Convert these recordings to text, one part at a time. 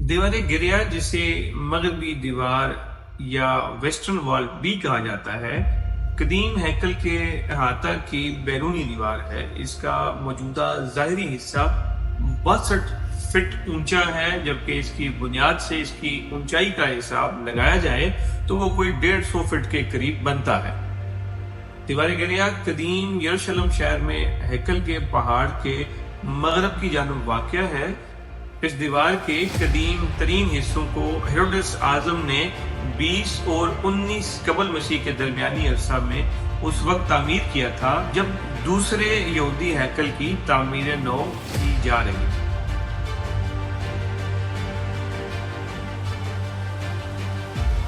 دیوار گریا جسے مغربی دیوار یا ویسٹرن وال بھی کہا جاتا ہے، قدیم ہیکل کے احاطہ کی بیرونی دیوار ہے۔ اس کا موجودہ ظاہری حصہ 62 فٹ اونچا ہے، جبکہ اس کی بنیاد سے اس کی اونچائی کا حساب لگایا جائے تو وہ کوئی 150 فٹ کے قریب بنتا ہے۔ دیوار گریا قدیم یروشلم شہر میں ہیکل کے پہاڑ کے مغرب کی جانب واقع ہے۔ اس دیوار کے قدیم ترین حصوں کو ہیروڈس اعظم نے 20 اور 19 قبل مسیح کے درمیانی عرصہ میں اس وقت تعمیر کیا تھا جب دوسرے یہودی ہیکل کی تعمیر نو کی جا رہی تھی۔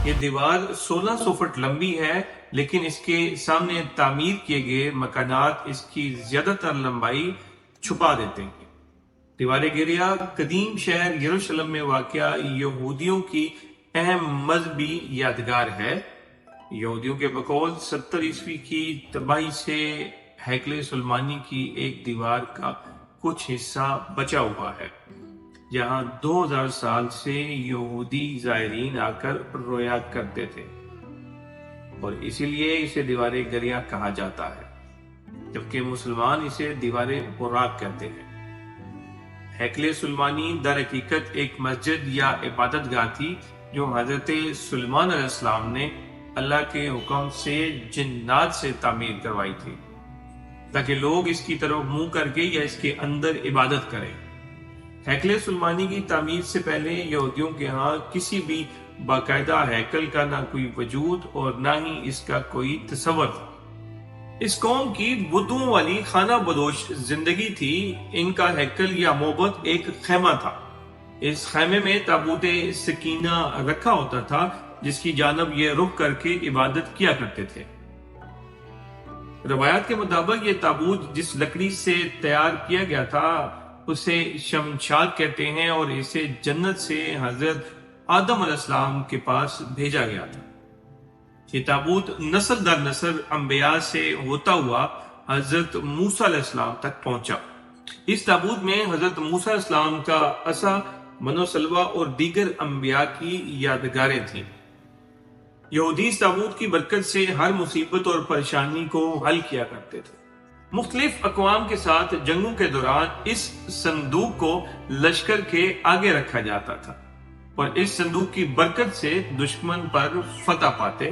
یہ دیوار 1600 فٹ لمبی ہے، لیکن اس کے سامنے تعمیر کیے گئے مکانات اس کی زیادہ تر لمبائی چھپا دیتے ہیں۔ دیوار گریا قدیم شہر یروشلم میں واقع یہودیوں کی اہم مذہبی یادگار ہے۔ یہودیوں کے بقول 70 عیسوی کی تباہی سے ہیکل سلیمانی کی ایک دیوار کا کچھ حصہ بچا ہوا ہے، جہاں 2000 سال سے یہودی زائرین آ کر رویا کرتے تھے، اور اسی لیے اسے دیوار گریا کہا جاتا ہے، جبکہ مسلمان اسے دیوار براق کہتے ہیں۔ ہیکل سلیمانی در حقیقت ایک مسجد یا عبادت گاہ تھی جو حضرت سلیمان علیہ السلام نے اللہ کے حکم سے جنات سے تعمیر کروائی تھی، تاکہ لوگ اس کی طرف منہ کر کے یا اس کے اندر عبادت کریں۔ ہیکل سلیمانی کی تعمیر سے پہلے یہودیوں کے ہاں کسی بھی باقاعدہ ہیکل کا نہ کوئی وجود اور نہ ہی اس کا کوئی تصور تھا۔ اس قوم کی بدوؤں والی خانہ بدوش زندگی تھی۔ ان کا ہیکل یا معبد ایک خیمہ تھا۔ اس خیمے میں تابوت سکینہ رکھا ہوتا تھا، جس کی جانب یہ رخ کر کے عبادت کیا کرتے تھے۔ روایات کے مطابق یہ تابوت جس لکڑی سے تیار کیا گیا تھا اسے شمشاد کہتے ہیں، اور اسے جنت سے حضرت آدم علیہ السلام کے پاس بھیجا گیا تھا۔ یہ تابوت نسل در نسل انبیاء سے ہوتا ہوا حضرت موسیٰ علیہ السلام تک پہنچا۔ اس تابوت میں حضرت موسیٰ علیہ السلام کا عصا، من و سلوہ اور دیگر انبیاء کی یادگاریں تھیں۔ یہودی اس تابوت کی برکت سے ہر مصیبت اور پریشانی کو حل کیا کرتے تھے۔ مختلف اقوام کے ساتھ جنگوں کے دوران اس صندوق کو لشکر کے آگے رکھا جاتا تھا، اور اس صندوق کی برکت سے دشمن پر فتح پاتے۔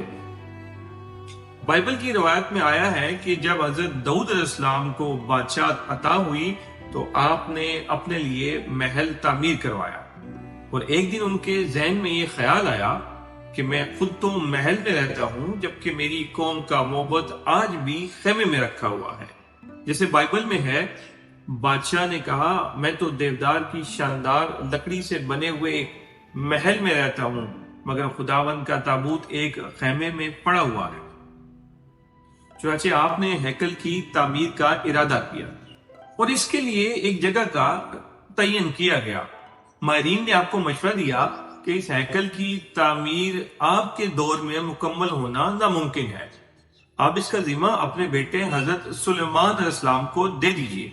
بائبل کی روایت میں آیا ہے کہ جب حضرت داؤد علیہ السلام کو بادشاہت عطا ہوئی تو آپ نے اپنے لیے محل تعمیر کروایا، اور ایک دن ان کے ذہن میں یہ خیال آیا کہ میں خود تو محل میں رہتا ہوں، جبکہ میری قوم کا معبد آج بھی خیمے میں رکھا ہوا ہے۔ جیسے بائبل میں ہے، بادشاہ نے کہا میں تو دیودار کی شاندار لکڑی سے بنے ہوئے محل میں رہتا ہوں، مگر خداوند کا تابوت ایک خیمے میں پڑا ہوا ہے۔ چنانچہ آپ نے ہیکل کی تعمیر کا ارادہ کیا، اور اس کے لیے ایک جگہ کا تعین کیا گیا۔ ماہرین نے آپ کو مشورہ دیا کہ اس ہیکل کی تعمیر آپ کے دور میں مکمل ہونا ناممکن ہے، آپ اس کا ذمہ اپنے بیٹے حضرت سلیمان علیہ السلام کو دے دیجیے۔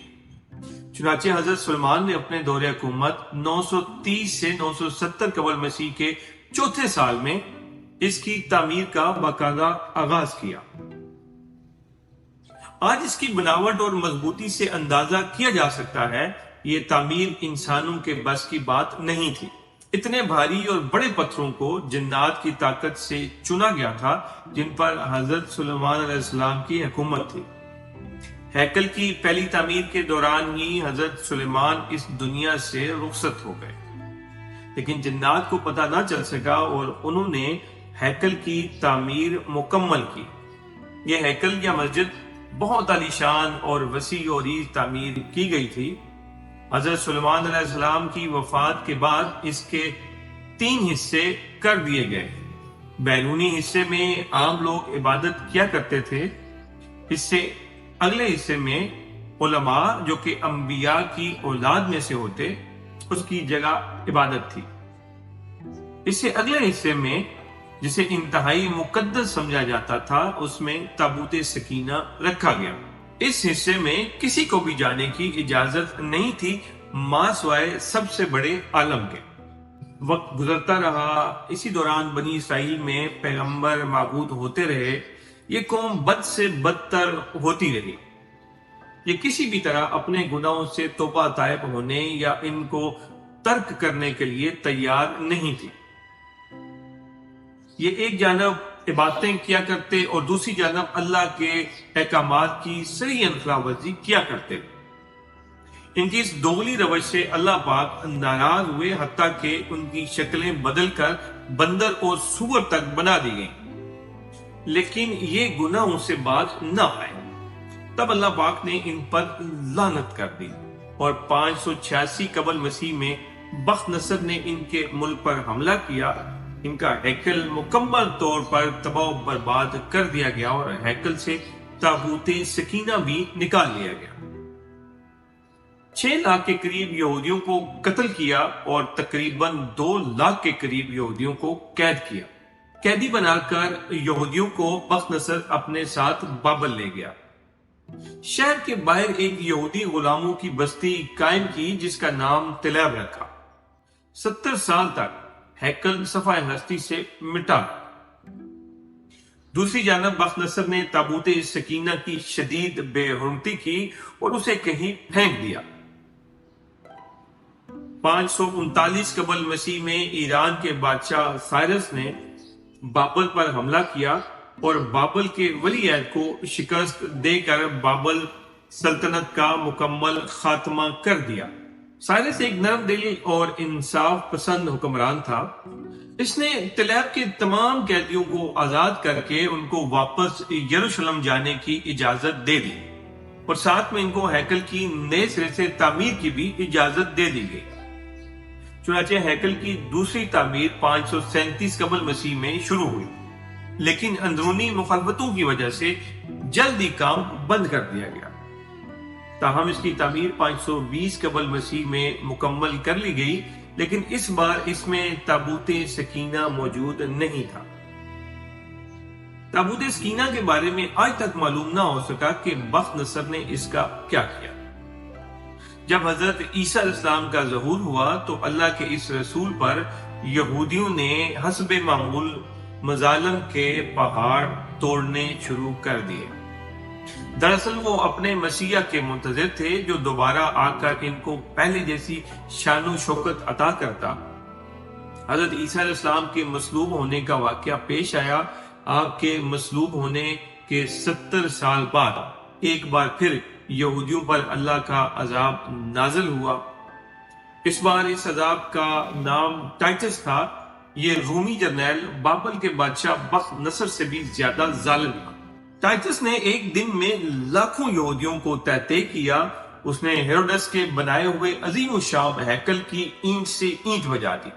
چنانچہ حضرت سلیمان نے اپنے دور حکومت 930 سے 970 قبل مسیح کے چوتھے سال میں اس کی تعمیر کا باقاعدہ آغاز کیا۔ آج اس کی بناوٹ اور مضبوطی سے اندازہ کیا جا سکتا ہے یہ تعمیر انسانوں کے بس کی بات نہیں تھی۔ اتنے بھاری اور بڑے پتھروں کو جنات کی طاقت سے چنا گیا تھا جن پر حضرت سلیمان علیہ السلام کی حکومت تھی۔ ہیکل کی پہلی تعمیر کے دوران ہی حضرت سلیمان اس دنیا سے رخصت ہو گئے، لیکن جنات کو پتہ نہ چل سکا اور انہوں نے ہیکل کی تعمیر مکمل کی۔ یہ ہیکل یا مسجد بہت عالیشان اور وسیع و عریض تعمیر کی گئی تھی۔ حضرت سلیمان علیہ السلام کی وفات کے بعد اس کے 3 حصے کر دیے گئے۔ بیرونی حصے میں عام لوگ عبادت کیا کرتے تھے، اگلے حصے میں علماء جو کہ انبیاء کی اولاد میں سے ہوتے، اس کی جگہ عبادت تھی۔ اس سے اگلے حصے میں جسے انتہائی مقدس سمجھا جاتا تھا، اس میں تابوت سکینہ رکھا گیا۔ اس حصے میں کسی کو بھی جانے کی اجازت نہیں تھی ماں سوائے سب سے بڑے عالم کے۔ وقت گزرتا رہا، اسی دوران بنی اسرائیل میں پیغمبر معبود ہوتے رہے، یہ قوم بد سے بدتر ہوتی رہی۔ یہ کسی بھی طرح اپنے گناہوں سے توبہ طائب ہونے یا ان کو ترک کرنے کے لیے تیار نہیں تھی۔ یہ ایک جانب عبادتیں کیا کرتے اور دوسری جانب اللہ کے احکامات کی صریح خلاف ورزی کیا کرتے۔ ان کی اس دوغلی روش سے اللہ پاک ناراض ہوئے، حتیٰ کہ ان کی شکلیں بدل کر بندر اور سور تک بنا دی گئیں، لیکن یہ گناہوں سے باز نہ آئے۔ تب اللہ پاک نے ان پر لعنت کر دی اور 586 قبل مسیح میں بخت نصر نے ان کے ملک پر حملہ کیا۔ ان کا ہیکل مکمل طور پر تباہ و برباد کر دیا گیا اور ہیکل سے تابوت سکینہ بھی نکال لیا گیا۔ 6 لاکھ کے قریب یہودیوں کو قتل کیا اور تقریباً 2 لاکھ کے قریب یہودیوں کو قید کیا۔ قیدی بنا کر یہودیوں کو بخت نصر اپنے ساتھ بابل لے گیا۔ شہر کے باہر ایک یہودی غلاموں کی بستی قائم کی جس کا نام تلیب رکھا۔ 70 سال تک ہیکل صفحہ ہستی سے مٹا۔ دوسری جانب بخت نصر نے تابوت سکینہ کی شدید بے حرمتی کی اور اسے کہیں پھینک دیا۔ 539 قبل مسیح میں ایران کے بادشاہ سائرس نے بابل پر حملہ کیا اور بابل کے ولی عہد کو شکست دے کر بابل سلطنت کا مکمل خاتمہ کر دیا۔ سائرس ایک نرم دل اور انصاف پسند حکمران تھا۔ اس نے تلیب کے تمام قیدیوں کو آزاد کر کے ان کو واپس یروشلم جانے کی اجازت دے دی اور ساتھ میں ان کو ہیکل کی نئے سرے سے تعمیر کی بھی اجازت دے دی گئی۔ چنانچہ ہیکل کی دوسری تعمیر 537 قبل مسیح میں شروع ہوئی، لیکن اندرونی مخالفتوں کی وجہ سے جلد ہی کام بند کر دیا گیا۔ تاہم اس کی تعمیر 520 قبل مسیح میں مکمل کر لی گئی، لیکن اس بار اس میں تابوت سکینہ موجود نہیں تھا۔ تابوت سکینہ کے بارے میں آج تک معلوم نہ ہو سکا کہ بخت نصر نے اس کا کیا کیا۔ جب حضرت عیسیٰ علیہ السلام کا ظہور ہوا تو اللہ کے اس رسول پر یہودیوں نے حسب معمول مظالم کے پہاڑ توڑنے شروع کر دیے۔ دراصل وہ اپنے مسیح کے منتظر تھے جو دوبارہ آ کر ان کو پہلے جیسی شان و شوکت عطا کرتا۔ حضرت عیسیٰ علیہ السلام کے مصلوب ہونے کا واقعہ پیش آیا۔ آپ کے مصلوب ہونے کے 70 سال بعد ایک بار پھر یہودیوں پر اللہ کا عذاب نازل ہوا۔ اس بار اس عذاب کا نام ٹائٹس تھا۔ یہ رومی جرنیل بابل کے بادشاہ بخت نصر سے بھی زیادہ ظالم تھا۔ ٹائٹس نے ایک دن میں لاکھوں یہودیوں کو تہتے کیا۔ اس نے ہیروڈس کے بنائے ہوئے عظیم الشان ہیکل کی اینٹ سے اینٹ بجا دی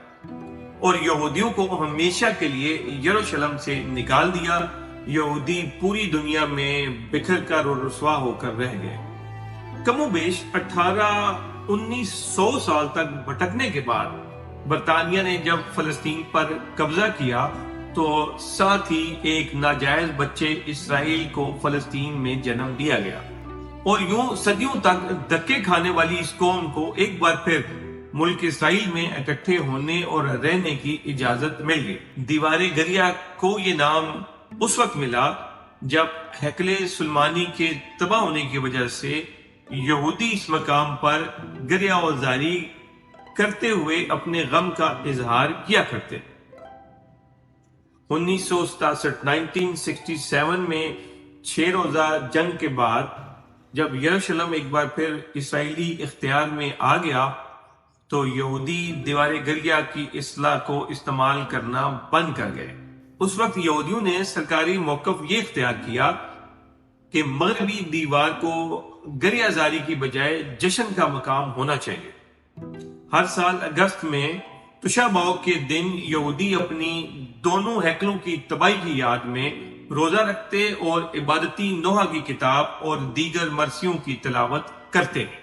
اور یہودیوں کو ہمیشہ کے لیے یروشلم سے نکال دیا۔ یہودی پوری دنیا میں بکھر کر اور رسوا ہو کر رہ گئے۔ کم و بیش 1900 سال تک بھٹکنے کے بعد برطانیہ نے جب فلسطین پر قبضہ کیا تو ساتھ ہی ایک ناجائز بچے اسرائیل کو فلسطین میں جنم دیا گیا، اور یوں صدیوں تک دھکے کھانے والی اس قوم کو ایک بار پھر ملک اسرائیل میں اکٹھے ہونے اور رہنے کی اجازت مل گئی۔ دیوار گریا کو یہ نام اس وقت ملا جب ہیکل سلیمانی کے تباہ ہونے کی وجہ سے یہودی اس مقام پر گریا زاری کرتے ہوئے اپنے غم کا اظہار کیا کرتے۔ 1967 میں 6 روزہ جنگ کے بعد جب یروشلم ایک بار پھر اسرائیلی اختیار میں آ گیا تو یہودی دیوار گریا کی اصلاح کو استعمال کرنا بند کر گئے۔ اس وقت یہودیوں نے سرکاری موقف یہ اختیار کیا کہ مغربی دیوار کو گریا زاری کی بجائے جشن کا مقام ہونا چاہیے۔ ہر سال اگست میں تشا باؤ کے دن یہودی اپنی دونوں ہیکلوں کی تباہی کی یاد میں روزہ رکھتے اور عبادتی نوحہ کی کتاب اور دیگر مرثیوں کی تلاوت کرتے ہیں۔